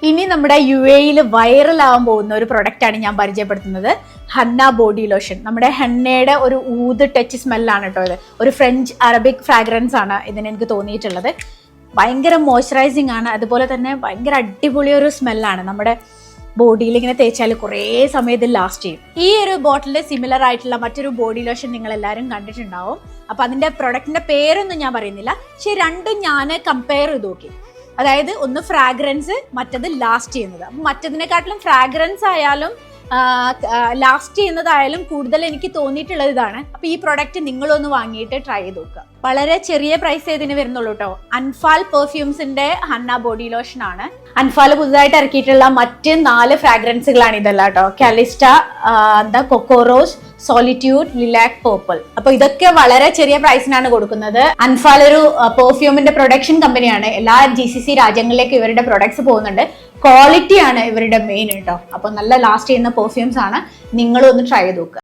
ഇനി നമ്മുടെ UAE വൈറലാവാൻ പോകുന്ന ഒരു പ്രൊഡക്റ്റ് ആണ് ഞാൻ പരിചയപ്പെടുത്തുന്നത്. Hanna body lotion. നമ്മുടെ ഹന്നയുടെ ഒരു ഊത് ടച്ച് സ്മെല്ലാണ് കേട്ടോ ഇത്. ഒരു ഫ്രഞ്ച് അറബിക് ഫ്രാഗ്രൻസ് ആണ് ഇതിന് എനിക്ക് തോന്നിയിട്ടുള്ളത്. ഭയങ്കര മോയ്സ്ചറൈസിങ് ആണ്, അതുപോലെ തന്നെ ഭയങ്കര അടിപൊളി ഒരു സ്മെല്ലാണ്. നമ്മുടെ ബോഡിയിൽ ഇങ്ങനെ തേച്ചാൽ കുറേ സമയം ഇത് ലാസ്റ്റ് ചെയ്യും. ഈ ഒരു ബോട്ടിലിന്റെ സിമിലർ ആയിട്ടുള്ള മറ്റൊരു ബോഡി ലോഷൻ നിങ്ങൾ എല്ലാവരും കണ്ടിട്ടുണ്ടാവും. അപ്പൊ അതിന്റെ പ്രൊഡക്റ്റിന്റെ പേരൊന്നും ഞാൻ പറയുന്നില്ല, പക്ഷെ രണ്ടും ഞാൻ കമ്പയർ ചെയ്ത് നോക്കി. അതായത് ഒന്ന് ഫ്രാഗ്രൻസ്, മറ്റത് ലാസ്റ്റ് ചെയ്യുന്നത്. അപ്പം മറ്റതിനെക്കാട്ടിലും ഫ്രാഗ്രൻസ് ആയാലും ലാസ്റ്റ് ചെയ്യുന്നതായാലും കൂടുതൽ എനിക്ക് തോന്നിയിട്ടുള്ളത് ഇതാണ്. അപ്പൊ ഈ പ്രൊഡക്റ്റ് നിങ്ങളൊന്ന് വാങ്ങിയിട്ട് ട്രൈ ചെയ്ത് നോക്കുക. വളരെ ചെറിയ പ്രൈസ് ഇതിന് വരുന്നുള്ളൂ കേട്ടോ. അൻഫാൽ പെർഫ്യൂംസിന്റെ ഹന്ന ബോഡി ലോഷൻ ആണ്. അൻഫാൽ പുതുതായിട്ട് ഇറക്കിയിട്ടുള്ള മറ്റ് 4 ഫ്രാഗ്രൻസുകളാണ് ഇതെല്ലാം കേട്ടോ. Calista, കൊക്കോറോസ്, solitude, lilac, purple. അപ്പൊ ഇതൊക്കെ വളരെ ചെറിയ പ്രൈസിനാണ് കൊടുക്കുന്നത്. അൻഫാൽ ഒരു പെർഫ്യൂമിന്റെ പ്രൊഡക്ഷൻ കമ്പനിയാണ്. എല്ലാ GCC രാജ്യങ്ങളിലേക്ക് ഇവരുടെ പ്രൊഡക്ട്സ് പോകുന്നുണ്ട്. ക്വാളിറ്റി ആണ് ഇവരുടെ മെയിൻ കേട്ടോ. അപ്പൊ നല്ല ലാസ്റ്റ് ചെയ്യുന്ന പെർഫ്യൂംസ് ആണ്. നിങ്ങളും ഒന്ന് ട്രൈ ചെയ്ത് നോക്കുക.